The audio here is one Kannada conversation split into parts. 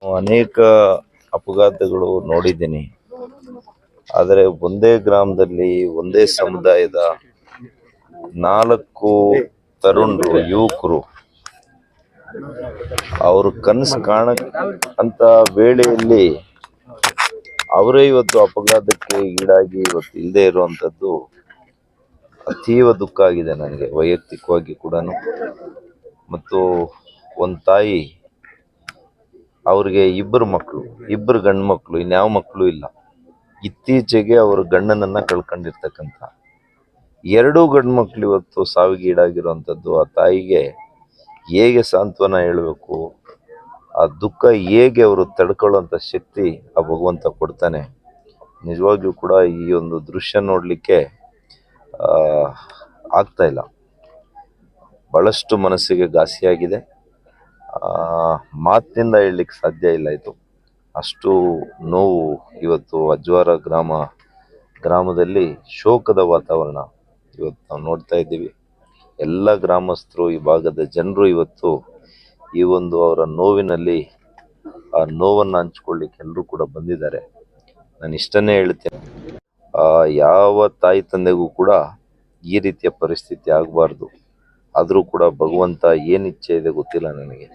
ಅನೇಕ ಅಪಘಾತಗಳು ನೋಡಿದ್ದೀನಿ. ಆದರೆ ಒಂದೇ ಗ್ರಾಮದಲ್ಲಿ ಒಂದೇ ಸಮುದಾಯದ 4 ತರುಣರು, ಯುವಕರು ಅವರು ಕನಸು ಕಾಣಂತ ವೇಳೆಯಲ್ಲಿ ಅವರೇ ಇವತ್ತು ಅಪಘಾತಕ್ಕೆ ಈಡಾಗಿ ಇವತ್ತು ಇಲ್ಲದೆ ಇರುವಂಥದ್ದು ಅತೀವ ದುಃಖ ಆಗಿದೆ ನನಗೆ ವೈಯಕ್ತಿಕವಾಗಿ ಕೂಡ. ಮತ್ತು ಒಂದು ತಾಯಿ, ಅವ್ರಿಗೆ 2 ಮಕ್ಕಳು, 2 ಗಂಡು ಮಕ್ಕಳು, ಇನ್ಯಾವ ಮಕ್ಕಳು ಇಲ್ಲ. ಇತ್ತೀಚೆಗೆ ಅವರು ಗಂಡನನ್ನ ಕಳ್ಕೊಂಡಿರ್ತಕ್ಕಂಥ 2 ಗಂಡು ಮಕ್ಕಳು ಇವತ್ತು ಸಾವಿಗೆ ಈಡಾಗಿರುವಂಥದ್ದು. ಆ ತಾಯಿಗೆ ಹೇಗೆ ಸಾಂತ್ವನ ಹೇಳಬೇಕು, ಆ ದುಃಖ ಹೇಗೆ ಅವರು ತಡ್ಕೊಳ್ಳುವಂಥ ಶಕ್ತಿ ಆ ಭಗವಂತ ಕೊಡ್ತಾನೆ. ನಿಜವಾಗ್ಲೂ ಕೂಡ ಈ ಒಂದು ದೃಶ್ಯ ನೋಡಲಿಕ್ಕೆ ಆಗ್ತಾ ಇಲ್ಲ. ಬಹಳಷ್ಟು ಮನಸ್ಸಿಗೆ ಘಾಸಿಯಾಗಿದೆ. ಮಾತಿನಿಂದ ಹೇಳಲಿಕ್ಕೆ ಸಾಧ್ಯ ಇಲ್ಲ. ಇದು ಅಷ್ಟು ನೋವು. ಇವತ್ತು ಅಜ್ವಾರ ಗ್ರಾಮದಲ್ಲಿ ಶೋಕದ ವಾತಾವರಣ ಇವತ್ತು ನಾವು ನೋಡ್ತಾ ಇದ್ದೀವಿ. ಎಲ್ಲ ಗ್ರಾಮಸ್ಥರು, ಈ ಭಾಗದ ಜನರು ಇವತ್ತು ಈ ಒಂದು ಅವರ ನೋವಿನಲ್ಲಿ ಆ ನೋವನ್ನು ಹಂಚ್ಕೊಳ್ಳಿಕ್ಕೆ ಎಲ್ಲರೂ ಕೂಡ ಬಂದಿದ್ದಾರೆ. ನಾನು ಇಷ್ಟನ್ನೇ ಹೇಳ್ತೇನೆ, ಯಾವ ತಾಯಿ ತಂದೆಗೂ ಕೂಡ ಈ ರೀತಿಯ ಪರಿಸ್ಥಿತಿ ಆಗಬಾರ್ದು. ಆದರೂ ಕೂಡ ಭಗವಂತ ಏನು ಇಚ್ಛೆ ಇದೆ ಗೊತ್ತಿಲ್ಲ ನನಗೆ.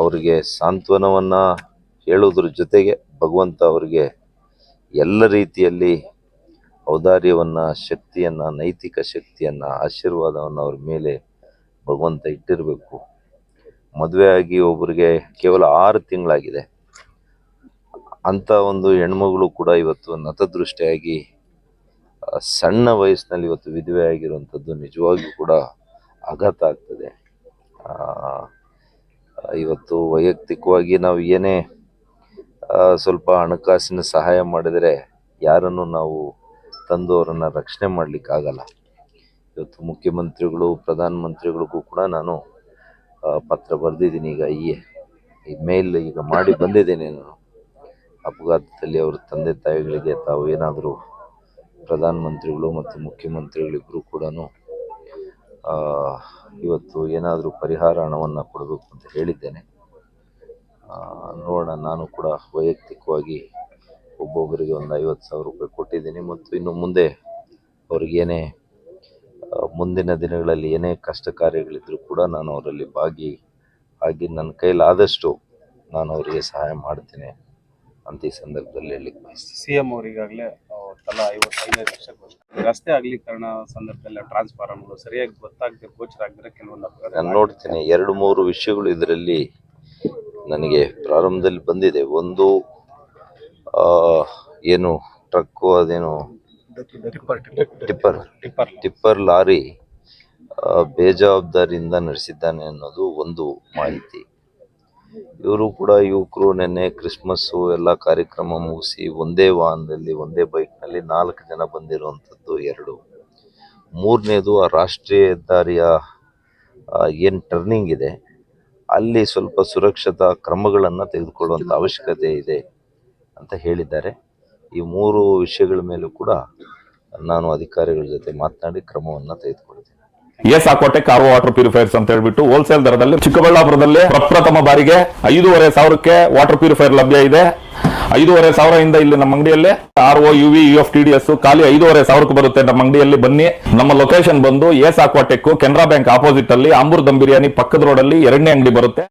ಅವರಿಗೆ ಸಾಂತ್ವನವನ್ನು ಹೇಳೋದ್ರ ಜೊತೆಗೆ ಭಗವಂತ ಅವರಿಗೆ ಎಲ್ಲ ರೀತಿಯಲ್ಲಿ ಔದಾರ್ಯವನ್ನು, ಶಕ್ತಿಯನ್ನು, ನೈತಿಕ ಶಕ್ತಿಯನ್ನು, ಆಶೀರ್ವಾದವನ್ನು ಅವ್ರ ಮೇಲೆ ಭಗವಂತ ಇಟ್ಟಿರಬೇಕು. ಮದುವೆ ಆಗಿ ಒಬ್ಬರಿಗೆ ಕೇವಲ 6 ತಿಂಗಳಾಗಿದೆ. ಅಂಥ ಒಂದು ಹೆಣ್ಮಗಳು ಕೂಡ ಇವತ್ತು ನತದೃಷ್ಟಿಯಾಗಿ ಸಣ್ಣ ವಯಸ್ಸಿನಲ್ಲಿ ಇವತ್ತು ವಿಧವೆ ಆಗಿರುವಂಥದ್ದು ನಿಜವಾಗಿಯೂ ಕೂಡ ಆಘಾತ ಆಗ್ತದೆ. ಇವತ್ತು ವೈಯಕ್ತಿಕವಾಗಿ ನಾವು ಏನೇ ಸ್ವಲ್ಪ ಹಣಕಾಸಿನ ಸಹಾಯ ಮಾಡಿದರೆ ಯಾರನ್ನು ನಾವು ತಂದು ಅವರನ್ನು ರಕ್ಷಣೆ ಮಾಡಲಿಕ್ಕಾಗಲ್ಲ. ಇವತ್ತು ಮುಖ್ಯಮಂತ್ರಿಗಳು, ಪ್ರಧಾನಮಂತ್ರಿಗಳಿಗೂ ಕೂಡ ನಾನು ಪತ್ರ ಬರೆದಿದ್ದೀನಿ. ಈಗ ಈ ಮೇಲ್ ಈಗ ಮಾಡಿ ಬಂದಿದ್ದೀನಿ. ನಾನು ಅಪಘಾತದಲ್ಲಿ ಅವರ ತಂದೆ ತಾಯಿಗಳಿಗೆ ತಾವು ಏನಾದರೂ ಪ್ರಧಾನಮಂತ್ರಿಗಳು ಮತ್ತು ಮುಖ್ಯಮಂತ್ರಿಗಳಿಬ್ಬರು ಕೂಡ ಇವತ್ತು ಏನಾದರೂ ಪರಿಹಾರ ಹಣವನ್ನು ಕೊಡಬೇಕು ಅಂತ ಹೇಳಿದ್ದೇನೆ. ನೋಡೋಣ. ನಾನು ಕೂಡ ವೈಯಕ್ತಿಕವಾಗಿ ಒಬ್ಬೊಬ್ಬರಿಗೆ ಒಂದು 50,000 ರೂಪಾಯಿ ಕೊಟ್ಟಿದ್ದೀನಿ. ಮತ್ತು ಇನ್ನು ಮುಂದೆ ಅವ್ರಿಗೇನೇ ಮುಂದಿನ ದಿನಗಳಲ್ಲಿ ಏನೇ ಕಷ್ಟ ಕಾರ್ಯಗಳಿದ್ರೂ ಕೂಡ ನಾನು ಅವರಲ್ಲಿ ಆಗಿ ನನ್ನ ಕೈಲಾದಷ್ಟು ನಾನು ಅವರಿಗೆ ಸಹಾಯ ಮಾಡ್ತೇನೆ ಅಂತ ಈ ಸಂದರ್ಭದಲ್ಲಿ ಹೇಳಲಿಕ್ಕೆ ಬಯಸ್ತೀನಿ. ಸಿಎಂ ಅವರಿಗಾಗಲೇ ತಲಾ 55 ಲಕ್ಷ ರಸ್ತೆ ಅಗಲೀಕರಣ ಸಂದರ್ಭದಲ್ಲಿ ಟ್ರಾನ್ಸ್ಫಾರ್ಮರ್ಗಳು ಸರಿಯಾಗಿ ಗೊತ್ತಾಗದೆ ಗೋಚರ ಆಗದೆ ಕೆಲವೊಂದು ನಾನು ನೋಡ್ತೀನಿ. 2-3 ವಿಷಯಗಳು ಇದರಲ್ಲಿ ನನಗೆ ಪ್ರಾರಂಭದಲ್ಲಿ ಬಂದಿದೆ. ಒಂದು, ಏನು ಟ್ರಕ್ಕು, ಅದೇನು ಟಿಪ್ಪರ್ ಲಾರಿ ಬೇಜವಾಬ್ದಾರಿಯಿಂದ ನಡೆಸಿದ್ದಾನೆ ಅನ್ನೋದು ಒಂದು ಮಾಹಿತಿ. ಇವರು ಕೂಡ ಯುವಕರು ನಿನ್ನೆ ಕ್ರಿಸ್ಮಸ್ಸು ಎಲ್ಲ ಕಾರ್ಯಕ್ರಮ ಮುಗಿಸಿ ಒಂದೇ ವಾಹನದಲ್ಲಿ, ಒಂದೇ ಬೈಕ್ನಲ್ಲಿ 4 ಜನ ಬಂದಿರುವಂಥದ್ದು 2. ಮೂರನೇದು, ಆ ರಾಷ್ಟ್ರೀಯ ಹೆದ್ದಾರಿಯ ಏನು ಟರ್ನಿಂಗ್ ಇದೆ ಅಲ್ಲಿ ಸ್ವಲ್ಪ ಸುರಕ್ಷತಾ ಕ್ರಮಗಳನ್ನು ತೆಗೆದುಕೊಳ್ಳುವಂಥ ಅವಶ್ಯಕತೆ ಇದೆ ಅಂತ ಹೇಳಿದ್ದಾರೆ. ಈ 3 ವಿಷಯಗಳ ಮೇಲೂ ಕೂಡ ನಾನು ಅಧಿಕಾರಿಗಳ ಜೊತೆ ಮಾತನಾಡಿ ಕ್ರಮವನ್ನು ತೆಗೆದುಕೊಳ್ತೇನೆ. ಎಸ್ಆಕ್ವಾಟೆಕ್ ಆರ್ಒ ವಾಟರ್ ಪ್ಯೂರಿಫೈರ್ಸ್ ಅಂತ ಹೇಳ್ಬಿಟ್ಟು ಹೋಲ್ಸೇಲ್ ದರದಲ್ಲಿ ಚಿಕ್ಕಬಳ್ಳಾಪುರದಲ್ಲಿ ಪ್ರಪ್ರಥಮ ಬಾರಿಗೆ 5,500ಕ್ಕೆ ವಾಟರ್ ಪ್ಯೂರಿಫೈರ್ ಲಭ್ಯ ಇದೆ. 5,500 ಇಂದ ಇಲ್ಲಿ ನಮ್ಮ ಅಂಗಡಿಯಲ್ಲಿ ಆರ್ಒ UV UF TDS ಖಾಲಿ 5,500ಕ್ಕೆ ಬರುತ್ತೆ. ನಮ್ಮ ಅಂಗಡಿಯಲ್ಲಿ ಬನ್ನಿ. ನಮ್ಮ ಲೊಕೇಶನ್ ಬಂದು ಎಸ್ಆಕ್ವಾಟೆಕ್ ಕೆನರಾ ಬ್ಯಾಂಕ್ ಆಪೋಸಿಟ್ ಅಲ್ಲಿ ಆಂಬೂರ್ ದಮ್ ಬಿರಿಯಾನಿ ಪಕ್ಕದ ರೋಡ್ ಅಲ್ಲಿ 2ನೇ ಅಂಗಡಿ ಬರುತ್ತೆ.